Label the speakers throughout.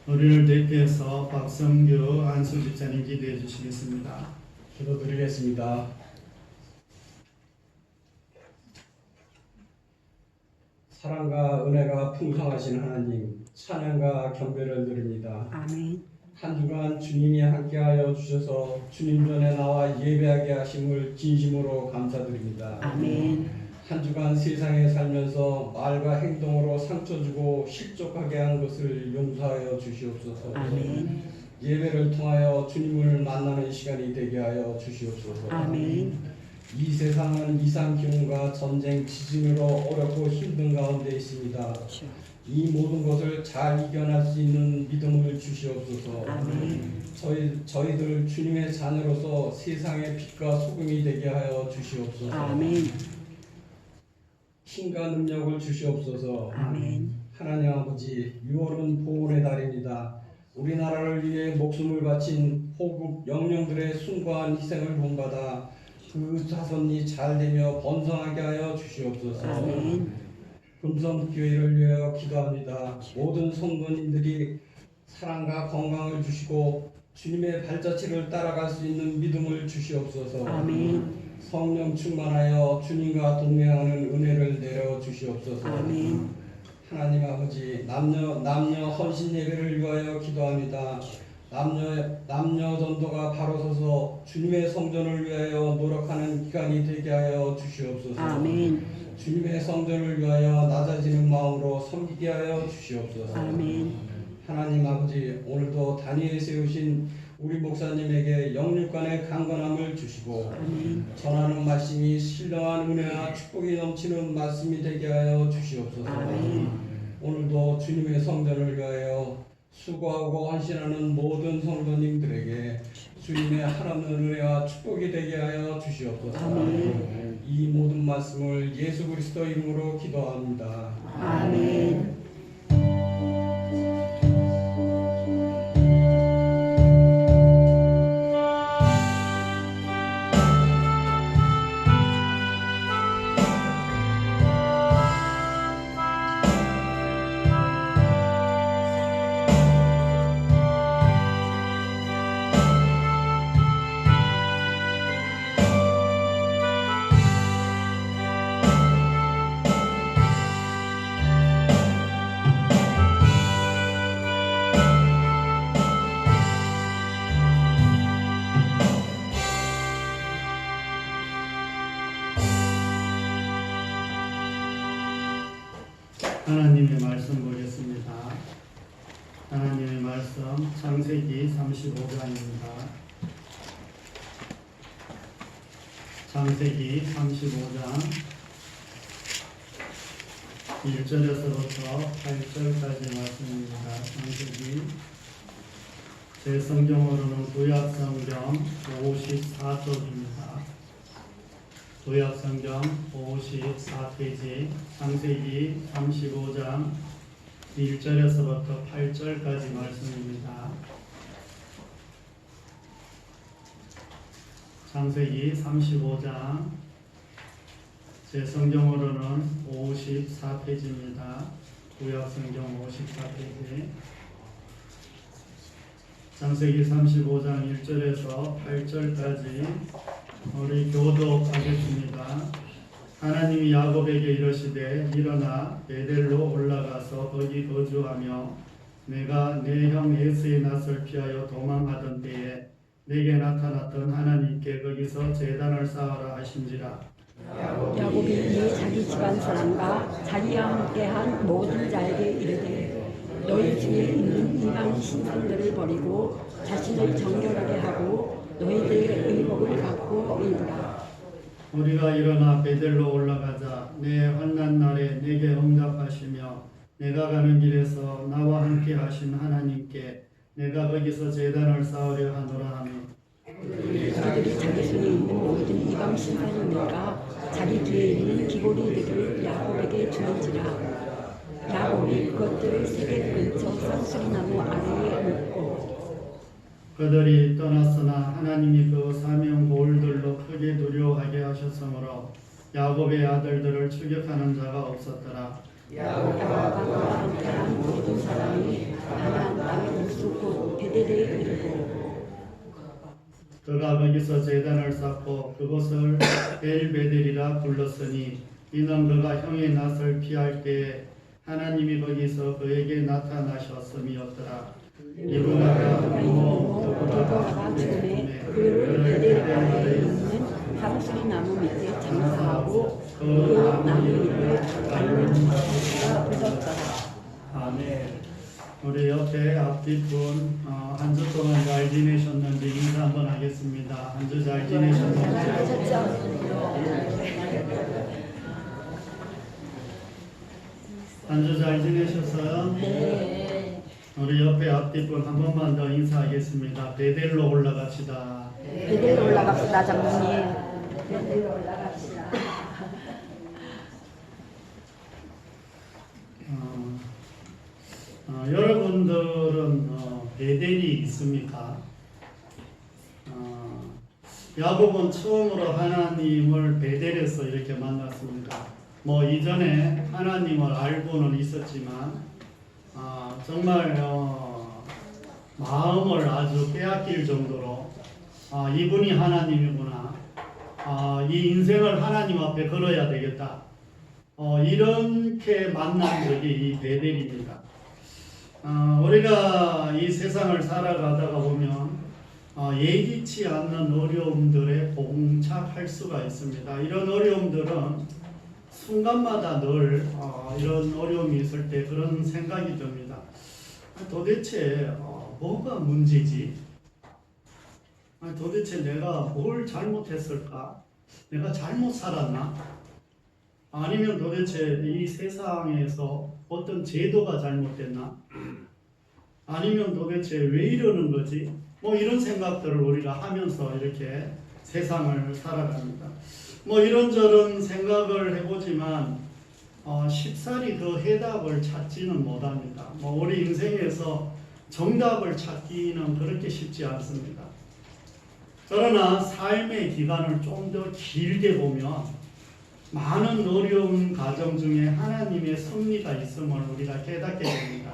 Speaker 1: 우리를 대표해서 박성규 안수 집사님 기도해 주시겠습니다.
Speaker 2: 기도드리겠습니다. 사랑과 은혜가 풍성하신 하나님, 찬양과 경배를 드립니다.
Speaker 3: 아멘.
Speaker 2: 한 주간 주님이 함께하여 주셔서 주님 전에 나와 예배하게 하심을 진심으로 감사드립니다.
Speaker 3: 아멘.
Speaker 2: 한 주간 세상에 살면서 말과 행동으로 상처 주고 실족하게 한 것을 용서하여 주시옵소서.
Speaker 3: 아멘.
Speaker 2: 예배를 통하여 주님을 만나는 시간이 되게 하여 주시옵소서.
Speaker 3: 아멘.
Speaker 2: 이 세상은 이상 기온과 전쟁, 지진으로 어렵고 힘든 가운데 있습니다. 이 모든 것을 잘 이겨낼 수 있는 믿음을 주시옵소서.
Speaker 3: 아멘.
Speaker 2: 저희들 주님의 자녀로서 세상의 빛과 소금이 되게 하여 주시옵소서.
Speaker 3: 아멘.
Speaker 2: 힘과 능력을 주시옵소서.
Speaker 3: 아멘.
Speaker 2: 하나님 아버지, 6월은 보훈의 달입니다. 우리나라를 위해 목숨을 바친 호국 영령들의 숭고한 희생을 본받아 그 자손이 잘되며 번성하게 하여 주시옵소서.
Speaker 3: 아멘.
Speaker 2: 금성교회를 위하여 기도합니다. 모든 성도님들이 사랑과 건강을 주시고 주님의 발자취를 따라갈 수 있는 믿음을 주시옵소서.
Speaker 3: 아멘.
Speaker 2: 성령 충만하여 주님과 동행하는 은혜를 내려 주시옵소서.
Speaker 3: 아멘.
Speaker 2: 하나님 아버지, 남녀 헌신 예배를 위하여 기도합니다. 남녀 전도가 바로 서서 주님의 성전을 위하여 노력하는 기간이 되게 하여 주시옵소서.
Speaker 3: 아멘.
Speaker 2: 주님의 성전을 위하여 낮아지는 마음으로 섬기게 하여 주시옵소서.
Speaker 3: 아멘.
Speaker 2: 하나님 아버지, 오늘도 단위에 세우신 우리 목사님에게 영육간의 강건함을 주시고
Speaker 3: 아멘.
Speaker 2: 전하는 말씀이 신령한 은혜와 축복이 넘치는 말씀이 되게 하여 주시옵소서.
Speaker 3: 아멘.
Speaker 2: 오늘도 주님의 성전을 위하여 수고하고 헌신하는 모든 성도님들에게 주님의 하나님 은혜와 축복이 되게 하여 주시옵소서.
Speaker 3: 아멘.
Speaker 2: 이 모든 말씀을 예수 그리스도 이름으로 기도합니다.
Speaker 3: 아멘.
Speaker 1: 하나님의 말씀 보겠습니다. 하나님의 말씀 창세기 35장입니다. 창세기 35장 1절에서부터 8절까지 말씀입니다. 창세기 제 성경으로는 구약성경 54쪽입니다. 구약성경 54페이지 창세기 35장 1절에서부터 8절까지 말씀입니다. 창세기 35장 제 성경으로는 54페이지입니다. 구약성경 54페이지 창세기 35장 1절에서 8절까지 우리 교독하겠습니다. 하나님이 야곱에게 이르시되 일어나 베델로 올라가서 거기 거주하며 내가 내 형 에서의 낯을 피하여 도망하던 때에 내게 나타났던 하나님께 거기서 제단을 쌓으라 하신지라.
Speaker 3: 야곱이 이 자기 집안 사람과 자기와 함께한 모든 자에게 이르되 너희 중에 있는 이방 신상들을 버리고 자신을 정결하게 하고 너희들의 의복을 갖고 이르라.
Speaker 1: 우리가 일어나 베델로 올라가자. 내 환난 날에 내게 응답하시며 내가 가는 길에서 나와 함께 하신 하나님께 내가 거기서 제단을 쌓으려 하노라 하며
Speaker 3: 그들이 자기 손에 있는 모든 이방 신상들과 자기 뒤에 있는 기고리들을 야곱에게 주는지라. 야곱이 그것들을 세겜 근처 쌍수리나무 아래에 묻고
Speaker 1: 그들이 떠났으나 하나님이 그 사명 돌들로 크게 두려워하게 하셨으므로 야곱의 아들들을 추격하는 자가 없었더라.
Speaker 3: 야곱과 그와 함께한 모든 사람이 가나안 땅에
Speaker 1: 그가 거기서 제단을 쌓고 그곳을 엘베델이라 불렀으니 이는 그가 형의 낯을 피할 때에 하나님이 거기서 그에게 나타나셨음이었더라. 이브라가
Speaker 3: 돌아가 죽음에 그를 베델가에 있는 상수리 나무 밑에 장사하고 그 나무 잎을 밟는 자가 붙었더라.
Speaker 1: 아멘. 우리 옆에 앞뒷분 한 주 동안 잘 지내셨는지 인사 한번 하겠습니다. 한 주 잘 지내셨는지. 한 주 잘 지내셨어요?
Speaker 3: 네.
Speaker 1: 우리 옆에 앞뒷분 한 번만 더 인사하겠습니다. 베델로 올라갑시다.
Speaker 3: 베델로 올라갑시다, 장로님. 베델로 올라갑시다.
Speaker 1: 여러분들은 베델이 있습니까? 야곱은 처음으로 하나님을 베델에서 이렇게 만났습니다. 뭐 이전에 하나님을 알고는 있었지만 정말 마음을 아주 빼앗길 정도로 이분이 하나님이구나, 이 인생을 하나님 앞에 걸어야 되겠다, 이렇게 만난 적이 이 베델입니다. 우리가 이 세상을 살아가다가 보면 예기치 않는 어려움들에 봉착할 수가 있습니다. 이런 어려움들은 순간마다 늘 이런 어려움이 있을 때 그런 생각이 듭니다. 도대체 뭐가 문제지? 도대체 내가 뭘 잘못했을까? 내가 잘못 살았나? 아니면 도대체 이 세상에서 어떤 제도가 잘못됐나? 아니면 도대체 왜 이러는 거지? 뭐 이런 생각들을 우리가 하면서 이렇게 세상을 살아갑니다. 뭐 이런저런 생각을 해보지만 쉽사리 그 해답을 찾지는 못합니다. 뭐 우리 인생에서 정답을 찾기는 그렇게 쉽지 않습니다. 그러나 삶의 기간을 좀 더 길게 보면 많은 어려운 과정 중에 하나님의 섭리가 있음을 우리가 깨닫게 됩니다.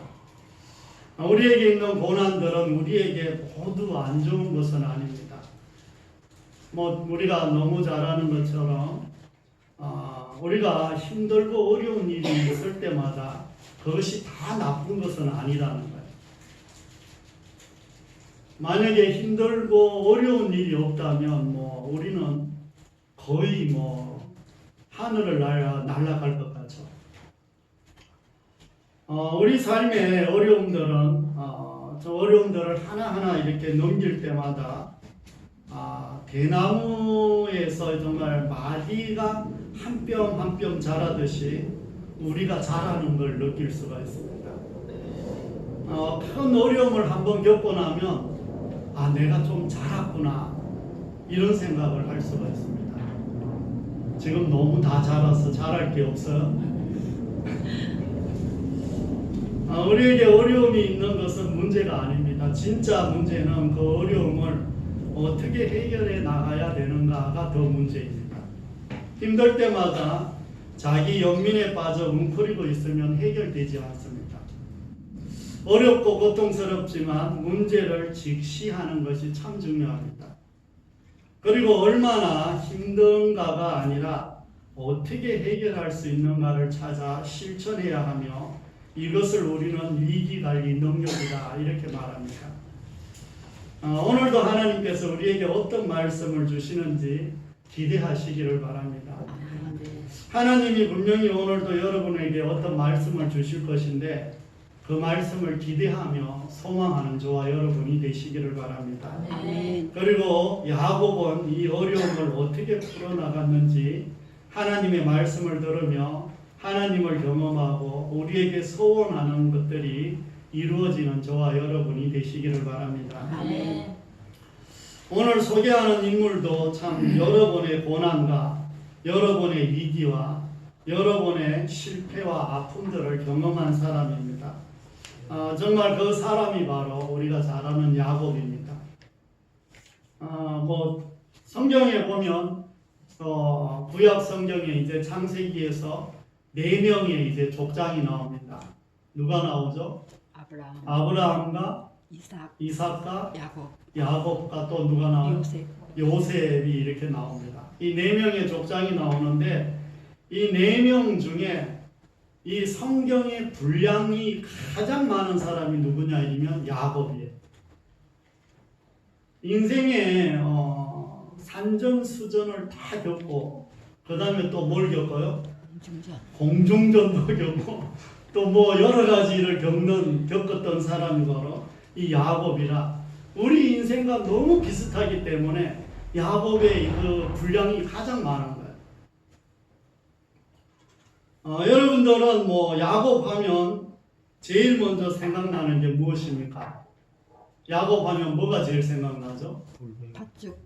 Speaker 1: 우리에게 있는 고난들은 우리에게 모두 안 좋은 것은 아닙니다. 뭐 우리가 너무 잘 아는 것처럼 우리가 힘들고 어려운 일이 있을 때마다 그것이 다 나쁜 것은 아니라는 거예요. 만약에 힘들고 어려운 일이 없다면 뭐 우리는 거의 뭐 하늘을 날아갈 것 같죠. 우리 삶의 어려움들은 저 어려움들을 하나하나 이렇게 넘길 때마다 대나무에서 정말 마디가 한 뼘 한 뼘 자라듯이 우리가 자라는 걸 느낄 수가 있습니다. 큰 어려움을 한번 겪고 나면 내가 좀 자랐구나, 이런 생각을 할 수가 있습니다. 지금 너무 다 자라서 잘할 게 없어요. 우리에게 어려움이 있는 것은 문제가 아닙니다. 진짜 문제는 그 어려움을 어떻게 해결해 나가야 되는가가 더 문제입니다. 힘들 때마다 자기 연민에 빠져 웅크리고 있으면 해결되지 않습니다. 어렵고 고통스럽지만 문제를 직시하는 것이 참 중요합니다. 그리고 얼마나 힘든가가 아니라 어떻게 해결할 수 있는가를 찾아 실천해야 하며, 이것을 우리는 위기관리 능력이다, 이렇게 말합니다. 오늘도 하나님께서 우리에게 어떤 말씀을 주시는지 기대하시기를 바랍니다. 하나님이 분명히 오늘도 여러분에게 어떤 말씀을 주실 것인데 그 말씀을 기대하며 소망하는 저와 여러분이 되시기를 바랍니다. 그리고 야곱은 이 어려움을 어떻게 풀어나갔는지 하나님의 말씀을 들으며 하나님을 경험하고 우리에게 소원하는 것들이 이루어지는 저와 여러분이 되시기를 바랍니다.
Speaker 3: 아멘.
Speaker 1: 오늘 소개하는 인물도 참 여러분의 고난과 여러분의 위기와 여러분의 실패와 아픔들을 경험한 사람입니다. 정말 그 사람이 바로 우리가 잘 아는 야곱입니다. 뭐 성경에 보면 구약 성경에 이제 창세기에서 4명의 이제 족장이 나옵니다. 누가 나오죠? 아브라함과 이삭과
Speaker 3: 야곱,
Speaker 1: 야곱과 또 누가 나와요?
Speaker 3: 요셉.
Speaker 1: 요셉이 이렇게 나옵니다. 이 네 명의 족장이 나오는데 이 네 명 중에 이 성경의 분량이 가장 많은 사람이 누구냐 이면 야곱이에요. 인생의 산전수전을 다 겪고 그 다음에 또 뭘 겪어요? 공중전도 겪고 또 뭐 여러 가지를 겪었던 사람이 바로 이 야곱이라 우리 인생과 너무 비슷하기 때문에 야곱의 그 분량이 가장 많은 거예요. 여러분들은 뭐 야곱 하면 제일 먼저 생각나는 게 무엇입니까? 야곱 하면 뭐가 제일 생각나죠?
Speaker 3: 팥죽.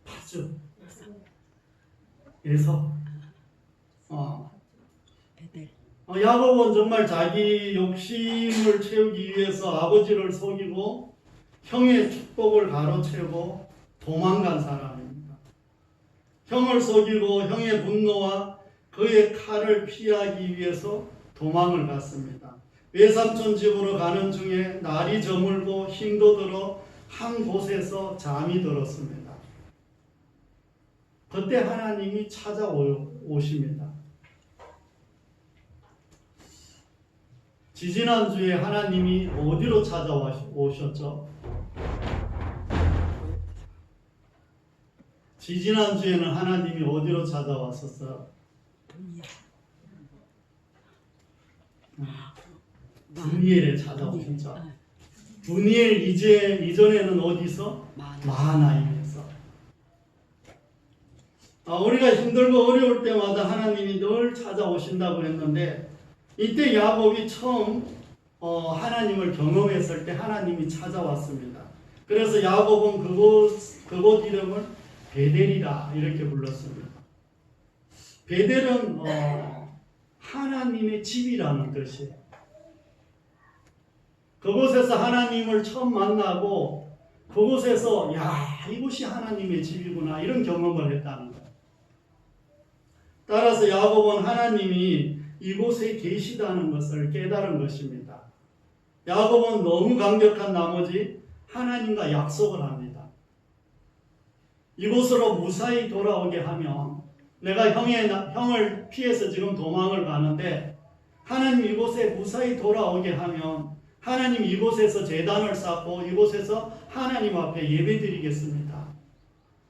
Speaker 1: 팥죽. 에서.
Speaker 3: 베델.
Speaker 1: 야곱은 정말 자기 욕심을 채우기 위해서 아버지를 속이고 형의 축복을 가로채고 도망간 사람입니다. 형을 속이고 형의 분노와 그의 칼을 피하기 위해서 도망을 갔습니다. 외삼촌 집으로 가는 중에 날이 저물고 힘도 들어 한 곳에서 잠이 들었습니다. 그때 하나님이 찾아오십니다. 지지난주에 하나님이 어디로 찾아오셨죠? 지지난주에는 하나님이 어디로 찾아왔었어요? 분이엘에 찾아오셨죠. 분이엘 이전에는 어디서? 마하나임에서. 우리가 힘들고 어려울 때마다 하나님이 늘 찾아오신다고 했는데 이때 야곱이 처음 하나님을 경험했을 때 하나님이 찾아왔습니다. 그래서 야곱은 그곳 이름을 베델이라 이렇게 불렀습니다. 베델은 하나님의 집이라는 뜻이에요. 그곳에서 하나님을 처음 만나고 그곳에서 이곳이 하나님의 집이구나 이런 경험을 했다는 거예요. 따라서 야곱은 하나님이 이곳에 계시다는 것을 깨달은 것입니다. 야곱은 너무 감격한 나머지 하나님과 약속을 합니다. 이곳으로 무사히 돌아오게 하면 내가 형을 피해서 지금 도망을 가는데 하나님 이곳에 무사히 돌아오게 하면 하나님 이곳에서 제단을 쌓고 이곳에서 하나님 앞에 예배드리겠습니다.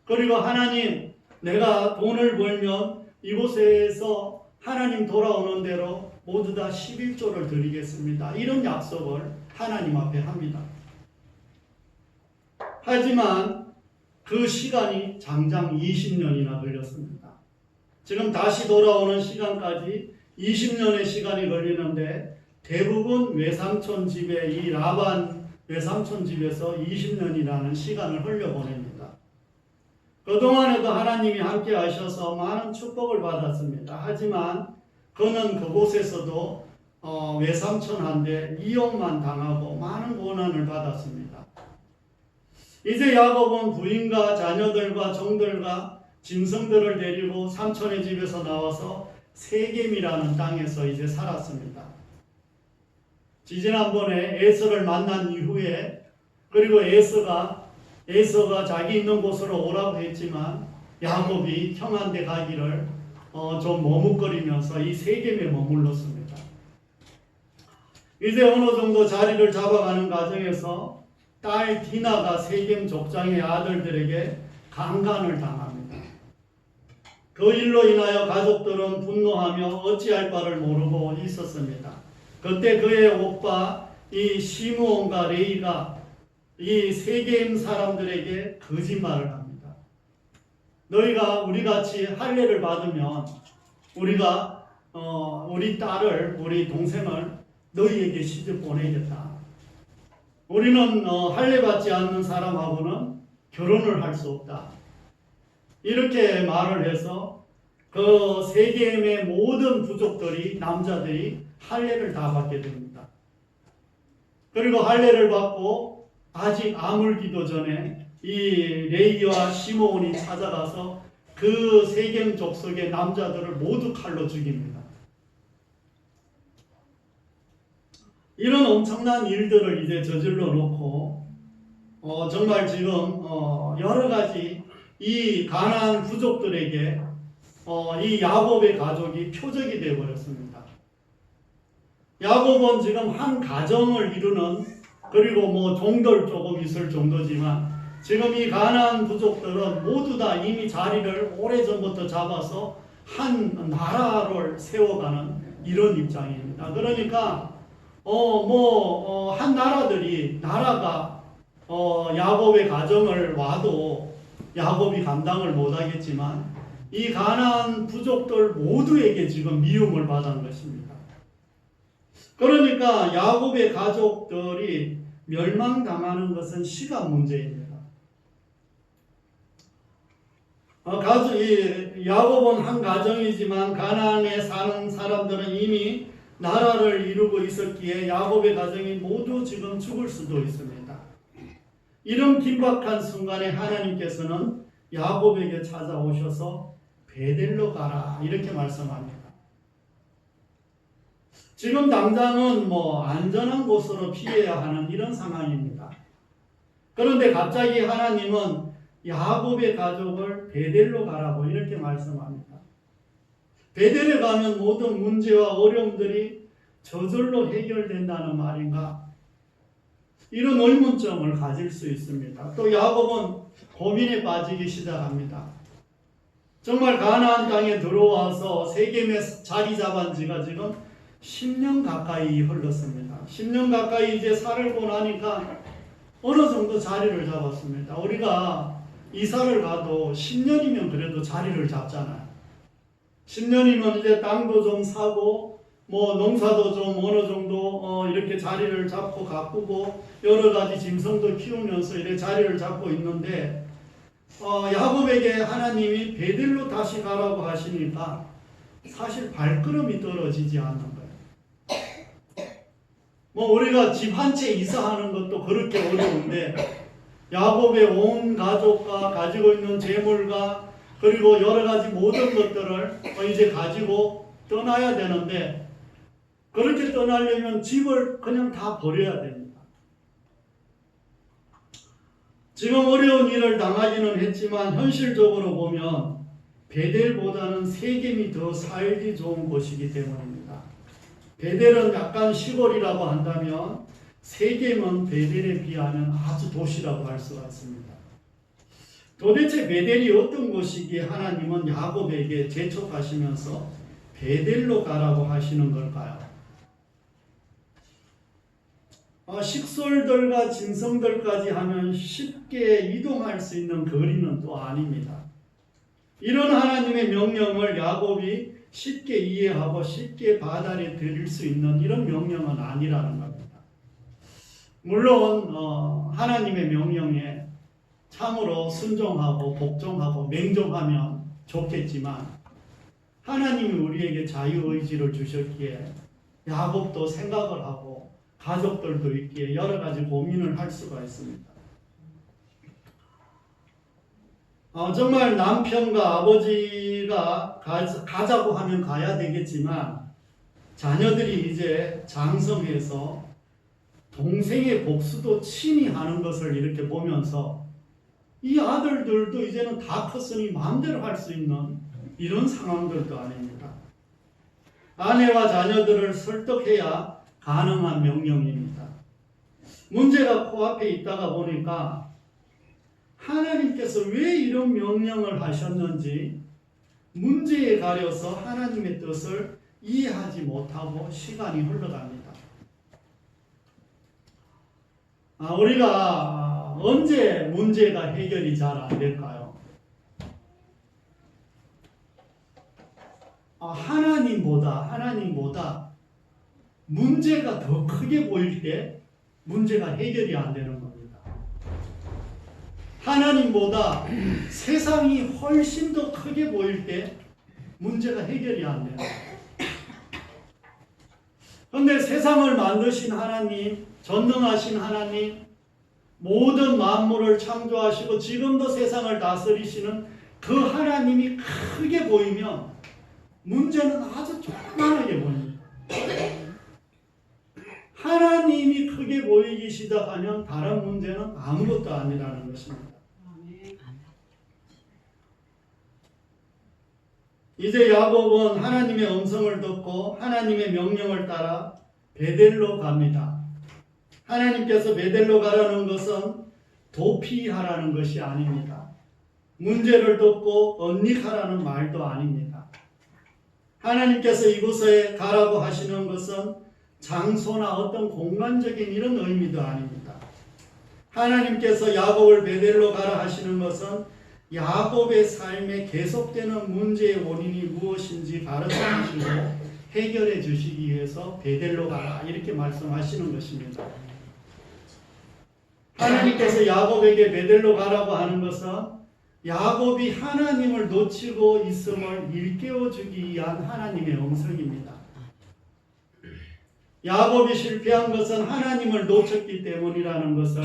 Speaker 1: 그리고 하나님 내가 돈을 벌면 이곳에서 하나님 돌아오는 대로 모두 다 11조를 드리겠습니다. 이런 약속을 하나님 앞에 합니다. 하지만 그 시간이 장장 20년이나 걸렸습니다. 지금 다시 돌아오는 시간까지 20년의 시간이 걸리는데 대부분 외삼촌 집에 이 라반 외삼촌 집에서 20년이라는 시간을 흘려보냅니다. 그동안에도 하나님이 함께 하셔서 많은 축복을 받았습니다. 하지만 그는 그곳에서도 외삼촌한테 이용만 당하고 많은 고난을 받았습니다. 이제 야곱은 부인과 자녀들과 종들과 짐승들을 데리고 삼촌의 집에서 나와서 세겜이라는 땅에서 이제 살았습니다. 지지난번에 에서를 만난 이후에 그리고 에서가 자기 있는 곳으로 오라고 했지만 야곱이 형한테 가기를 좀 머뭇거리면서 이 세겜에 머물렀습니다. 이제 어느 정도 자리를 잡아가는 과정에서 딸 디나가 세겜 족장의 아들들에게 강간을 당합니다. 그 일로 인하여 가족들은 분노하며 어찌할 바를 모르고 있었습니다. 그때 그의 오빠 이 시므온과 레이가 이 세겜 사람들에게 거짓말을 합니다. 너희가 우리같이 할례를 받으면 우리가 우리 딸을 우리 동생을 너희에게 시집 보내겠다. 우리는 할례 받지 않는 사람하고는 결혼을 할 수 없다. 이렇게 말을 해서 그 세겜의 모든 부족들이 남자들이 할례를 다 받게 됩니다. 그리고 할례를 받고 아직 아물기도 전에 이 레이와 시므온이 찾아가서 그 세겜 족속의 남자들을 모두 칼로 죽입니다. 이런 엄청난 일들을 이제 저질러 놓고 정말 지금 여러 가지 이 가나안 부족들에게 이 야곱의 가족이 표적이 되어 버렸습니다. 야곱은 지금 한 가정을 이루는, 그리고 뭐 종들 조금 있을 정도지만 지금 이 가나안 부족들은 모두 다 이미 자리를 오래전부터 잡아서 한 나라를 세워가는 이런 입장입니다. 그러니까 한 나라가 야곱의 가정을 와도 야곱이 감당을 못하겠지만 이 가나안 부족들 모두에게 지금 미움을 받은 것입니다. 그러니까 야곱의 가족들이 멸망당하는 것은 시간 문제입니다. 야곱은 한 가정이지만 가나안에 사는 사람들은 이미 나라를 이루고 있었기에 야곱의 가정이 모두 지금 죽을 수도 있습니다. 이런 긴박한 순간에 하나님께서는 야곱에게 찾아오셔서 베델로 가라 이렇게 말씀합니다. 지금 당장은 안전한 곳으로 피해야 하는 이런 상황입니다. 그런데 갑자기 하나님은 야곱의 가족을 베델로 가라고 이렇게 말씀합니다. 베델에 가면 모든 문제와 어려움들이 저절로 해결된다는 말인가? 이런 의문점을 가질 수 있습니다. 또 야곱은 고민에 빠지기 시작합니다. 정말 가나안 땅에 들어와서 세겜에 자리 잡은 지가 지금 10년 가까이 흘렀습니다. 10년 가까이 이제 살고 나니까 어느 정도 자리를 잡았습니다. 우리가 이사를 가도 10년이면 그래도 자리를 잡잖아요. 10년이면 이제 땅도 좀 사고 농사도 좀 어느 정도 이렇게 자리를 잡고 가꾸고 여러 가지 짐승도 키우면서 이렇게 자리를 잡고 있는데 야곱에게 하나님이 베델로 다시 가라고 하시니까 사실 발걸음이 떨어지지 않는 거예요. 우리가 집 한 채 이사하는 것도 그렇게 어려운데 야곱의 온 가족과 가지고 있는 재물과 그리고 여러 가지 모든 것들을 이제 가지고 떠나야 되는데 그렇게 떠나려면 집을 그냥 다 버려야 됩니다. 지금 어려운 일을 당하기는 했지만 현실적으로 보면 베델보다는 세겜이 더 살기 좋은 곳이기 때문입니다. 베델은 약간 시골이라고 한다면 세겜은 베델에 비하면 아주 도시라고 할 수가 있습니다. 도대체 베델이 어떤 곳이기에 하나님은 야곱에게 재촉하시면서 베델로 가라고 하시는 걸까요? 식솔들과 짐승들까지 하면 쉽게 이동할 수 있는 거리는 또 아닙니다. 이런 하나님의 명령을 야곱이 쉽게 이해하고 쉽게 받아들일 수 있는 이런 명령은 아니라는 겁니다. 물론 하나님의 명령에 참으로 순종하고 복종하고 맹종하면 좋겠지만 하나님이 우리에게 자유의지를 주셨기에 야곱도 생각을 하고 가족들도 있기에 여러 가지 고민을 할 수가 있습니다. 정말 남편과 아버지가 가자고 하면 가야 되겠지만 자녀들이 이제 장성해서 동생의 복수도 친히 하는 것을 이렇게 보면서 이 아들들도 이제는 다 컸으니 마음대로 할 수 있는 이런 상황들도 아닙니다. 아내와 자녀들을 설득해야 가능한 명령입니다. 문제가 코앞에 있다가 보니까 하나님께서 왜 이런 명령을 하셨는지 문제에 가려서 하나님의 뜻을 이해하지 못하고 시간이 흘러갑니다. 우리가 언제 문제가 해결이 잘 안 될까요? 하나님보다 문제가 더 크게 보일 때 문제가 해결이 안 되는 겁니다. 하나님보다 세상이 훨씬 더 크게 보일 때 문제가 해결이 안 돼요. 그런데 세상을 만드신 하나님, 전능하신 하나님, 모든 만물을 창조하시고 지금도 세상을 다스리시는 그 하나님이 크게 보이면 문제는 아주 조그만하게 보입니다. 크게 보이기 시작하면 다른 문제는 아무것도 아니라는 것입니다. 이제 야곱은 하나님의 음성을 듣고 하나님의 명령을 따라 베델로 갑니다. 하나님께서 베델로 가라는 것은 도피하라는 것이 아닙니다. 문제를 듣고 언닉하라는 말도 아닙니다. 하나님께서 이곳에 가라고 하시는 것은 장소나 어떤 공간적인 이런 의미도 아닙니다. 하나님께서 야곱을 베델로 가라 하시는 것은 야곱의 삶에 계속되는 문제의 원인이 무엇인지 가르쳐 주시고 해결해 주시기 위해서 베델로 가라 이렇게 말씀하시는 것입니다. 하나님께서 야곱에게 베델로 가라고 하는 것은 야곱이 하나님을 놓치고 있음을 일깨워 주기 위한 하나님의 음성입니다. 야곱이 실패한 것은 하나님을 놓쳤기 때문이라는 것을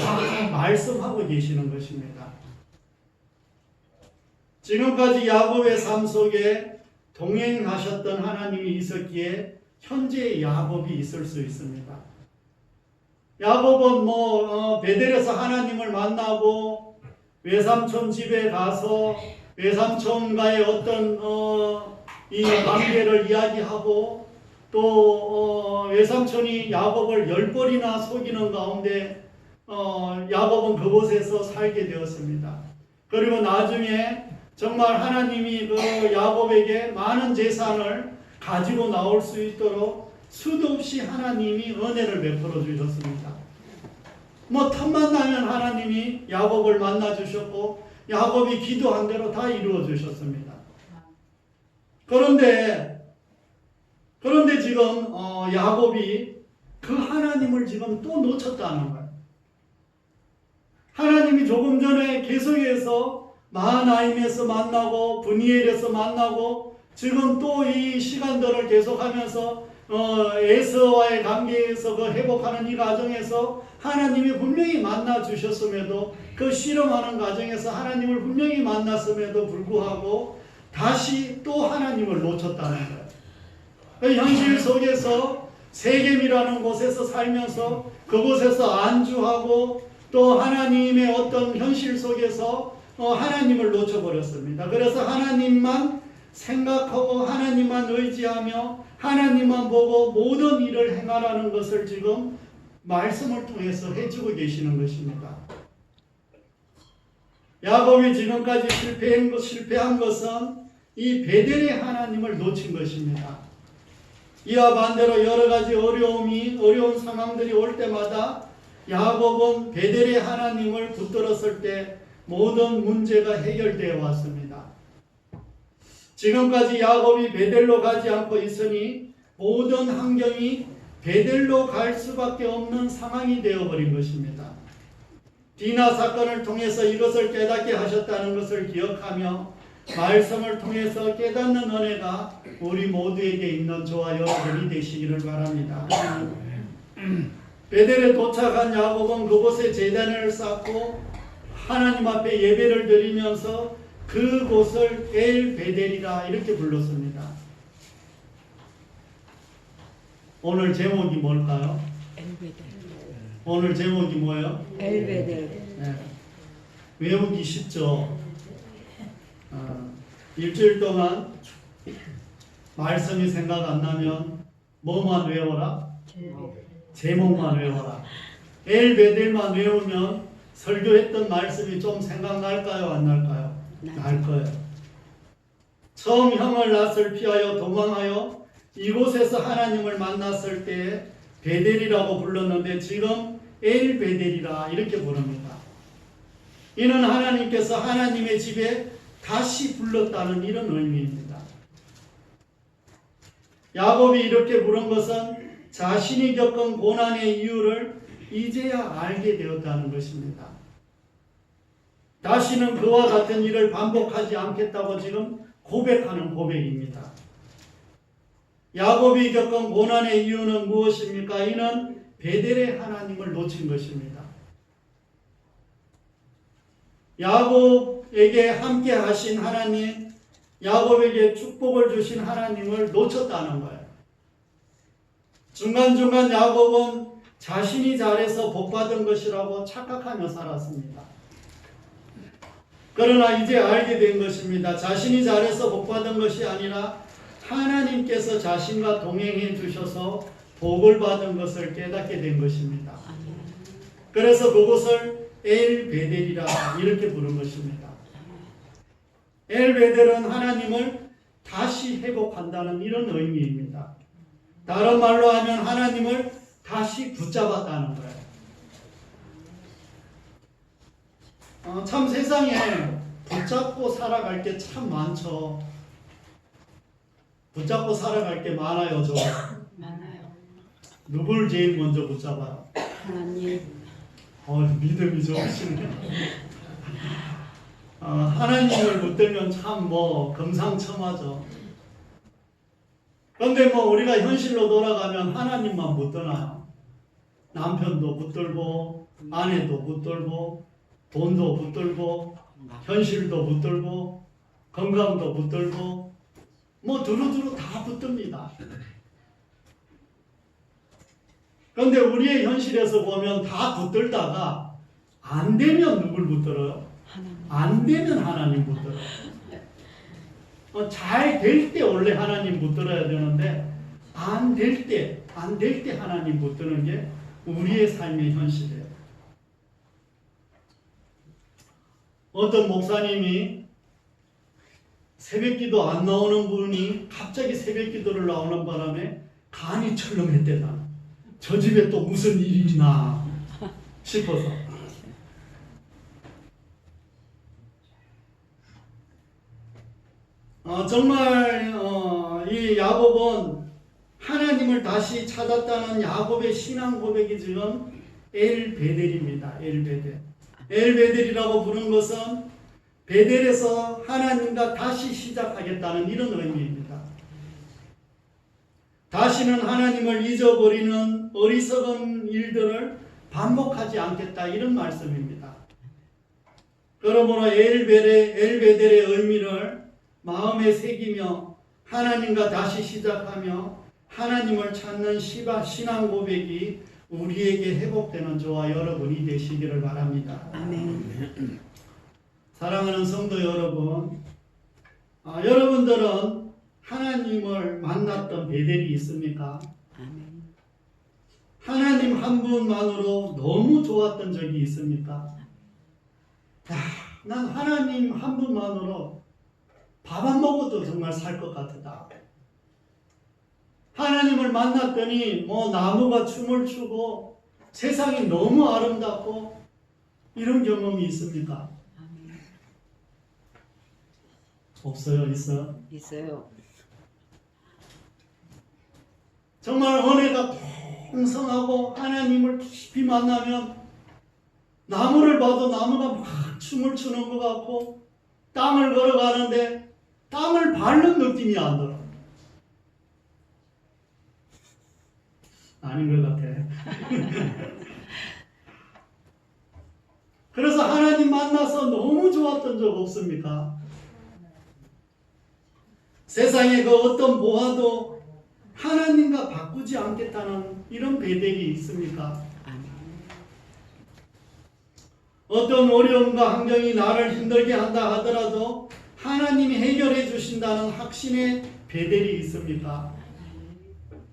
Speaker 1: 말씀하고 계시는 것입니다. 지금까지 야곱의 삶 속에 동행하셨던 하나님이 있었기에 현재의 야곱이 있을 수 있습니다. 야곱은 베델에서 하나님을 만나고 외삼촌 집에 가서 외삼촌과의 어떤 이 관계를 이야기하고 또 외삼촌이 야곱을 10번이나 속이는 가운데 야곱은 그곳에서 살게 되었습니다. 그리고 나중에 정말 하나님이 그 야곱에게 많은 재산을 가지고 나올 수 있도록 수도 없이 하나님이 은혜를 베풀어 주셨습니다. 틈만 나면 하나님이 야곱을 만나 주셨고 야곱이 기도한 대로 다 이루어 주셨습니다. 그런데 지금 야곱이 그 하나님을 지금 또 놓쳤다는 거예요. 하나님이 조금 전에 계속해서 마하나임에서 만나고 브니엘에서 만나고 지금 또 이 시간들을 계속하면서 에서와의 관계에서 그 회복하는 이 과정에서 하나님이 분명히 만나 주셨음에도 그 실험하는 과정에서 하나님을 분명히 만났음에도 불구하고 다시 또 하나님을 놓쳤다는 거예요. 그 현실 속에서 세겜이라는 곳에서 살면서 그곳에서 안주하고 또 하나님의 어떤 현실 속에서 하나님을 놓쳐버렸습니다. 그래서 하나님만 생각하고 하나님만 의지하며 하나님만 보고 모든 일을 행하라는 것을 지금 말씀을 통해서 해주고 계시는 것입니다. 야곱이 지금까지 실패한 것은 이 베델의 하나님을 놓친 것입니다. 이와 반대로 여러 가지 어려운 상황들이 올 때마다 야곱은 베델의 하나님을 붙들었을 때 모든 문제가 해결되어 왔습니다. 지금까지 야곱이 베델로 가지 않고 있으니 모든 환경이 베델로 갈 수밖에 없는 상황이 되어버린 것입니다. 디나 사건을 통해서 이것을 깨닫게 하셨다는 것을 기억하며 말씀을 통해서 깨닫는 은혜가 우리 모두에게 있는 저와 여러분이 되시기를 바랍니다. 베델에 도착한 야곱은 그곳에 제단을 쌓고 하나님 앞에 예배를 드리면서 그곳을 엘 베델이라 이렇게 불렀습니다. 오늘 제목이 뭘까요?
Speaker 3: 엘베델.
Speaker 1: 오늘 제목이 뭐예요?
Speaker 3: 엘베델.
Speaker 1: 네. 외우기 쉽죠? 일주일 동안 말씀이 생각 안 나면 뭐만 외워라? 제목만 외워라. 엘 베델만 외우면 설교했던 말씀이 좀 생각날까요? 안 날까요? 날 거예요. 처음 형을 낯을 피하여 도망하여 이곳에서 하나님을 만났을 때 베델이라고 불렀는데 지금 엘 베델이라 이렇게 부릅니다. 이는 하나님께서 하나님의 집에 다시 불렀다는 이런 의미입니다. 야곱이 이렇게 부른 것은 자신이 겪은 고난의 이유를 이제야 알게 되었다는 것입니다. 다시는 그와 같은 일을 반복하지 않겠다고 지금 고백하는 고백입니다. 야곱이 겪은 고난의 이유는 무엇입니까? 이는 베델의 하나님을 놓친 것입니다. 야곱에게 함께 하신 하나님, 야곱에게 축복을 주신 하나님을 놓쳤다는 거예요. 중간중간 야곱은 자신이 잘해서 복받은 것이라고 착각하며 살았습니다. 그러나 이제 알게 된 것입니다. 자신이 잘해서 복받은 것이 아니라 하나님께서 자신과 동행해 주셔서 복을 받은 것을 깨닫게 된 것입니다. 그래서 그곳을 엘베델이라 이렇게 부른 것입니다. 엘베델은 하나님을 다시 회복한다는 이런 의미입니다. 다른 말로 하면 하나님을 다시 붙잡았다는 거예요. 참 세상에 붙잡고 살아갈 게 참 많죠. 붙잡고 살아갈 게 많아요. 저
Speaker 3: 많아요.
Speaker 1: 누굴 제일 먼저 붙잡아요?
Speaker 3: 하나님.
Speaker 1: 믿음이 좋으시네. 하나님을 붙들면 참 금상첨화죠. 그런데 우리가 현실로 돌아가면 하나님만 붙드나요? 남편도 붙들고, 아내도 붙들고, 돈도 붙들고, 현실도 붙들고, 건강도 붙들고, 두루두루 다 붙듭니다. 그런데 우리의 현실에서 보면 다 붙들다가 안 되면 누굴 붙들어요? 안 되면 하나님 붙들어요. 잘 될 때 원래 하나님 붙들어야 되는데 안 될 때 하나님 붙드는 게 우리의 삶의 현실이에요. 어떤 목사님이 새벽기도 안 나오는 분이 갑자기 새벽기도를 나오는 바람에 간이 철렁했대나. 저 집에 또 무슨 일이 있나 싶어서. 정말 이 야곱은 하나님을 다시 찾았다는 야곱의 신앙 고백이 지금 엘베델입니다. 엘베델. 엘베델이라고 부른 것은 베델에서 하나님과 다시 시작하겠다는 이런 의미입니다. 다시는 하나님을 잊어버리는 어리석은 일들을 반복하지 않겠다 이런 말씀입니다. 그러므로 엘베델의 의미를 마음에 새기며 하나님과 다시 시작하며 하나님을 찾는 신앙 고백이 우리에게 회복되는 저와 여러분이 되시기를 바랍니다.
Speaker 3: 아멘.
Speaker 1: 사랑하는 성도 여러분, 여러분들은 하나님을 만났던 베델이 있습니까?
Speaker 3: 아멘.
Speaker 1: 하나님 한 분만으로 너무 좋았던 적이 있습니까? 난 하나님 한 분만으로 밥 안 먹어도 정말 살 것 같다. 하나님을 만났더니 나무가 춤을 추고 세상이 너무 아름답고 이런 경험이 있습니까?
Speaker 3: 아멘.
Speaker 1: 없어요? 있어요?
Speaker 3: 있어요.
Speaker 1: 정말 은혜가 풍성하고 하나님을 깊이 만나면 나무를 봐도 나무가 막 춤을 추는 것 같고 땅을 걸어가는데 땅을 밟는 느낌이 안 들어. 아닌 것 같아. 그래서 하나님 만나서 너무 좋았던 적 없습니까? 세상에 그 어떤 보아도 하나님과 바꾸지 않겠다는 이런 배대기 있습니까? 어떤 어려움과 환경이 나를 힘들게 한다 하더라도 하나님이 해결해 주신다는 확신의 베델이 있습니까?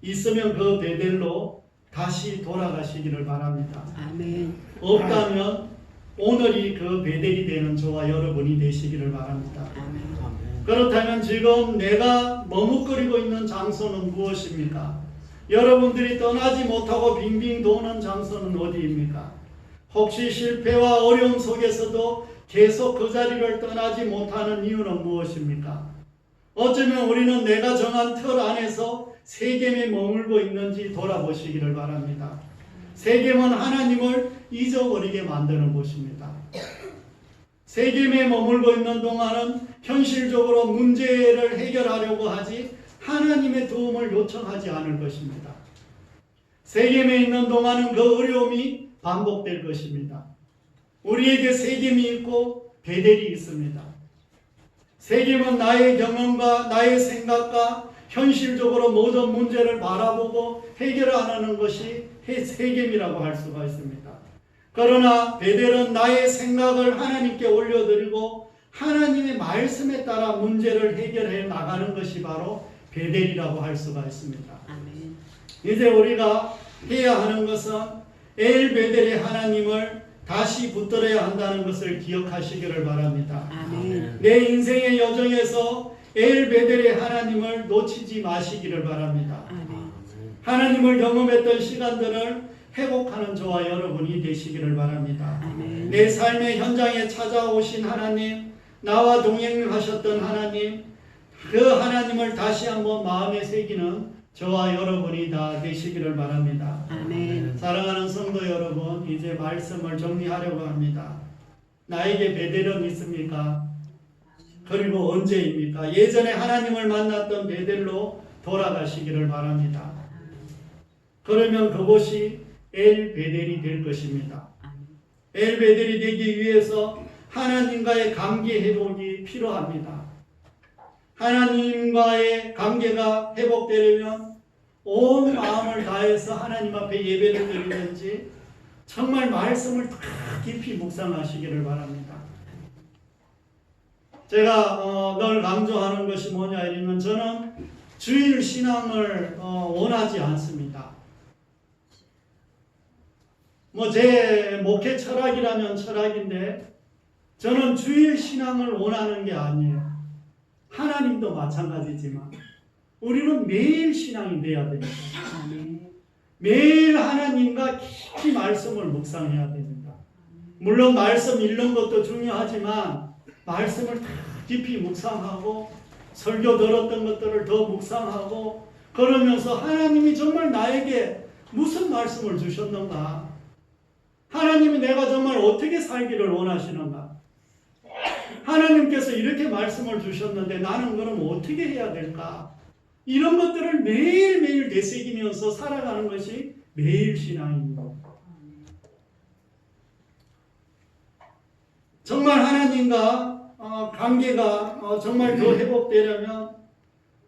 Speaker 1: 있으면 그 베델로 다시 돌아가시기를 바랍니다.
Speaker 3: 아멘.
Speaker 1: 없다면 오늘이 그 베델이 되는 저와 여러분이 되시기를 바랍니다.
Speaker 3: 아멘.
Speaker 1: 그렇다면 지금 내가 머뭇거리고 있는 장소는 무엇입니까? 여러분들이 떠나지 못하고 빙빙 도는 장소는 어디입니까? 혹시 실패와 어려움 속에서도 계속 그 자리를 떠나지 못하는 이유는 무엇입니까? 어쩌면 우리는 내가 정한 틀 안에서 세겜에 머물고 있는지 돌아보시기를 바랍니다. 세겜은 하나님을 잊어버리게 만드는 곳입니다. 세겜에 머물고 있는 동안은 현실적으로 문제를 해결하려고 하지 하나님의 도움을 요청하지 않을 것입니다. 세겜에 있는 동안은 그 어려움이 반복될 것입니다. 우리에게 세겜이 있고 베델이 있습니다. 세겜은 나의 경험과 나의 생각과 현실적으로 모든 문제를 바라보고 해결하는 것이 세겜이라고 할 수가 있습니다. 그러나 베델은 나의 생각을 하나님께 올려드리고 하나님의 말씀에 따라 문제를 해결해 나가는 것이 바로 베델이라고 할 수가 있습니다.
Speaker 3: 아멘.
Speaker 1: 이제 우리가 해야 하는 것은 엘베델의 하나님을 다시 붙들어야 한다는 것을 기억하시기를 바랍니다.
Speaker 3: 아멘.
Speaker 1: 내 인생의 여정에서 엘베델의 하나님을 놓치지 마시기를 바랍니다.
Speaker 3: 아멘.
Speaker 1: 하나님을 경험했던 시간들을 회복하는 저와 여러분이 되시기를 바랍니다.
Speaker 3: 아멘.
Speaker 1: 내 삶의 현장에 찾아오신 하나님, 나와 동행하셨던 하나님, 그 하나님을 다시 한번 마음에 새기는 저와 여러분이 다 되시기를 바랍니다.
Speaker 3: 아멘.
Speaker 1: 사랑하는 성도 여러분, 이제 말씀을 정리하려고 합니다. 나에게 베델은 있습니까? 그리고 언제입니까? 예전에 하나님을 만났던 베델로 돌아가시기를 바랍니다. 그러면 그곳이 엘베델이 될 것입니다. 엘베델이 되기 위해서 하나님과의 관계 회복이 필요합니다. 하나님과의 관계가 회복되려면 온 마음을 다해서 하나님 앞에 예배를 드리든지 정말 말씀을 다 깊이 묵상하시기를 바랍니다. 제가 늘 강조하는 것이 뭐냐 이러면 저는 주일 신앙을 원하지 않습니다. 제 목회 철학이라면 철학인데 저는 주일 신앙을 원하는 게 아니에요. 하나님도 마찬가지지만 우리는 매일 신앙이 돼야 됩니다. 매일 하나님과 깊이 말씀을 묵상해야 됩니다. 물론 말씀 읽는 것도 중요하지만 말씀을 다 깊이 묵상하고 설교 들었던 것들을 더 묵상하고 그러면서 하나님이 정말 나에게 무슨 말씀을 주셨는가? 하나님이 내가 정말 어떻게 살기를 원하시는가? 하나님께서 이렇게 말씀을 주셨는데 나는 그럼 어떻게 해야 될까? 이런 것들을 매일매일 되새기면서 살아가는 것이 매일 신앙입니다. 정말 하나님과 관계가 정말 더 회복되려면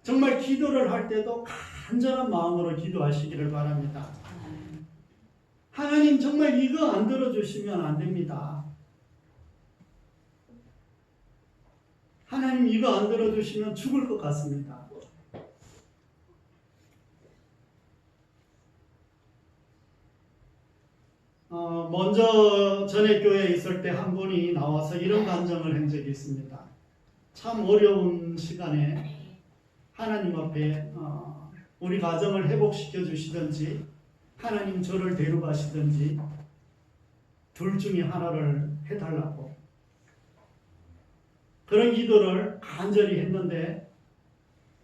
Speaker 1: 정말 기도를 할 때도 간절한 마음으로 기도하시기를 바랍니다. 하나님 정말 이거 안 들어주시면 안 됩니다. 하나님 이거 안 들어주시면 죽을 것 같습니다. 먼저 전회교회에 있을 때 한 분이 나와서 이런 간증을 한 적이 있습니다. 참 어려운 시간에 하나님 앞에 우리 가정을 회복시켜 주시든지 하나님 저를 데려가시든지 둘 중에 하나를 해달라고 그런 기도를 간절히 했는데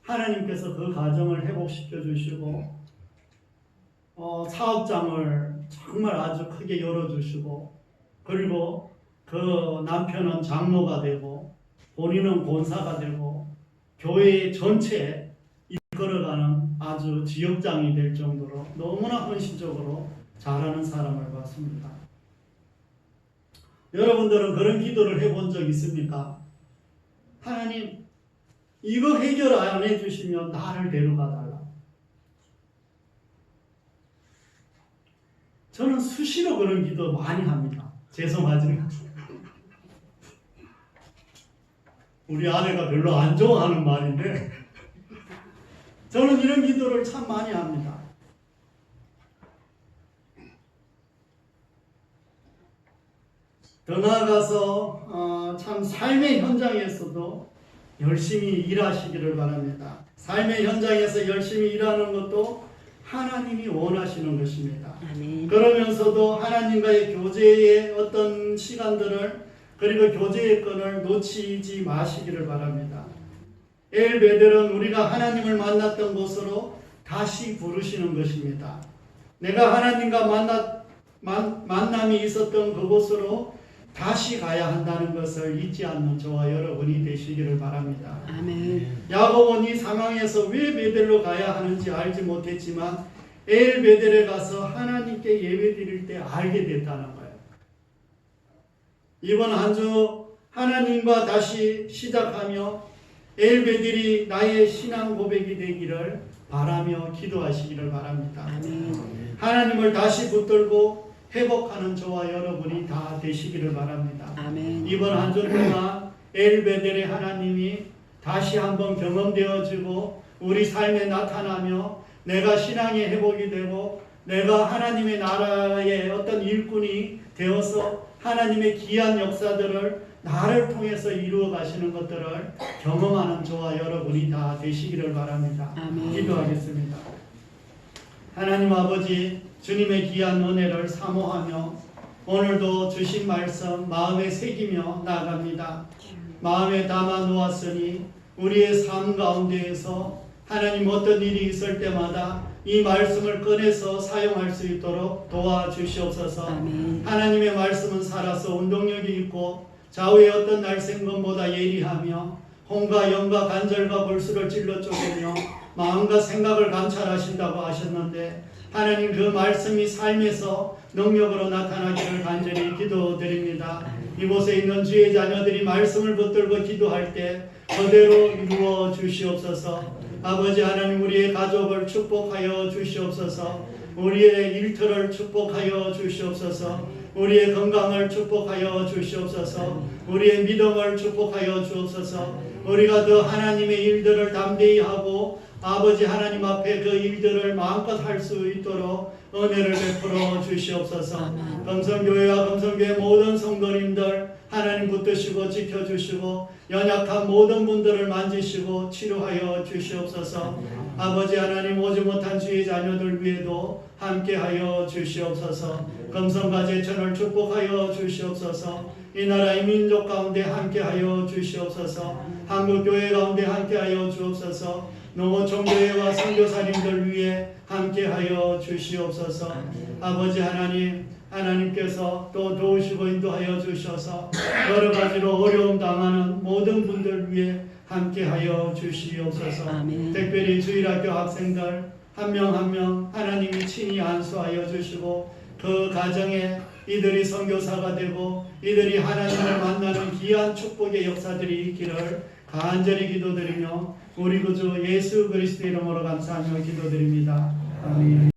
Speaker 1: 하나님께서 그 가정을 회복시켜 주시고 사업장을 정말 아주 크게 열어주시고 그리고 그 남편은 장로가 되고 본인은 권사가 되고 교회 전체에 이끌어가는 아주 지역장이 될 정도로 너무나 헌신적으로 잘하는 사람을 봤습니다. 여러분들은 그런 기도를 해본 적 있습니까? 하나님 이거 해결 안 해주시면 나를 데려가 달라. 저는 수시로 그런 기도 많이 합니다. 죄송하지만 우리 아내가 별로 안 좋아하는 말인데 저는 이런 기도를 참 많이 합니다. 더 나아가서 참 삶의 현장에서도 열심히 일하시기를 바랍니다. 삶의 현장에서 열심히 일하는 것도 하나님이 원하시는 것입니다.
Speaker 3: 아멘.
Speaker 1: 그러면서도 하나님과의 교제의 어떤 시간들을 그리고 교제의 끈을 놓치지 마시기를 바랍니다. 엘베델은 우리가 하나님을 만났던 곳으로 다시 부르시는 것입니다. 내가 하나님과 만남이 있었던 그곳으로 다시 가야 한다는 것을 잊지 않는 저와 여러분이 되시기를 바랍니다.
Speaker 3: 아멘.
Speaker 1: 야곱은 이 상황에서 왜 베델로 가야 하는지 알지 못했지만 엘베델에 가서 하나님께 예배드릴 때 알게 됐다는 거예요. 이번 한 주 하나님과 다시 시작하며 엘베델이 나의 신앙 고백이 되기를 바라며 기도하시기를 바랍니다.
Speaker 3: 아멘.
Speaker 1: 하나님을 다시 붙들고 회복하는 저와 여러분이 다 되시기를 바랍니다.
Speaker 3: 아멘.
Speaker 1: 이번 한 주 동안 엘베델의 하나님이 다시 한번 경험되어지고 우리 삶에 나타나며 내가 신앙의 회복이 되고 내가 하나님의 나라의 어떤 일꾼이 되어서 하나님의 귀한 역사들을 나를 통해서 이루어 가시는 것들을 경험하는 저와 여러분이 다 되시기를 바랍니다.
Speaker 3: 아멘.
Speaker 1: 기도하겠습니다. 하나님 아버지, 주님의 귀한 은혜를 사모하며 오늘도 주신 말씀 마음에 새기며 나아갑니다. 마음에 담아 놓았으니 우리의 삶 가운데에서 하나님 어떤 일이 있을 때마다 이 말씀을 꺼내서 사용할 수 있도록 도와주시옵소서.
Speaker 3: 아멘.
Speaker 1: 하나님의 말씀은 살아서 운동력이 있고 좌우의 어떤 날쌘건보다 예리하며 혼과 영과 간절과 골수를 찔러 쪼개며 마음과 생각을 감찰하신다고 하셨는데 하나님 그 말씀이 삶에서 능력으로 나타나기를 간절히 기도드립니다. 이곳에 있는 주의 자녀들이 말씀을 붙들고 기도할 때 그대로 이루어 주시옵소서. 아버지 하나님, 우리의 가족을 축복하여 주시옵소서. 우리의 일터를 축복하여 주시옵소서. 우리의 건강을 축복하여 주시옵소서. 우리의 믿음을 축복하여 주옵소서. 우리가 더 하나님의 일들을 담대히 하고 아버지 하나님 앞에 그 일들을 마음껏 할 수 있도록 은혜를 베풀어 주시옵소서. 금성교회와 금성교회 모든 성도님들 하나님 붙드시고 지켜주시고 연약한 모든 분들을 만지시고 치료하여 주시옵소서. 아버지 하나님, 오지 못한 주의 자녀들 위에도 함께하여 주시옵소서. 금성과 제천을 축복하여 주시옵소서. 이 나라의 민족 가운데 함께하여 주시옵소서. 한국교회 가운데 함께하여 주옵소서. 농어촌교회와 선교사님들 위해 함께하여 주시옵소서. 아버지 하나님, 하나님께서 또 도우시고 인도하여 주셔서 여러 가지로 어려움 당하는 모든 분들 위해 함께하여 주시옵소서.
Speaker 3: 아멘.
Speaker 1: 특별히 주일학교 학생들 한 명 한 명 하나님이 친히 안수하여 주시고 그 가정에 이들이 선교사가 되고 이들이 하나님을 만나는 귀한 축복의 역사들이 있기를 간절히 기도드리며 우리 구주 예수 그리스도 이름으로 감사하며 기도드립니다. 아멘.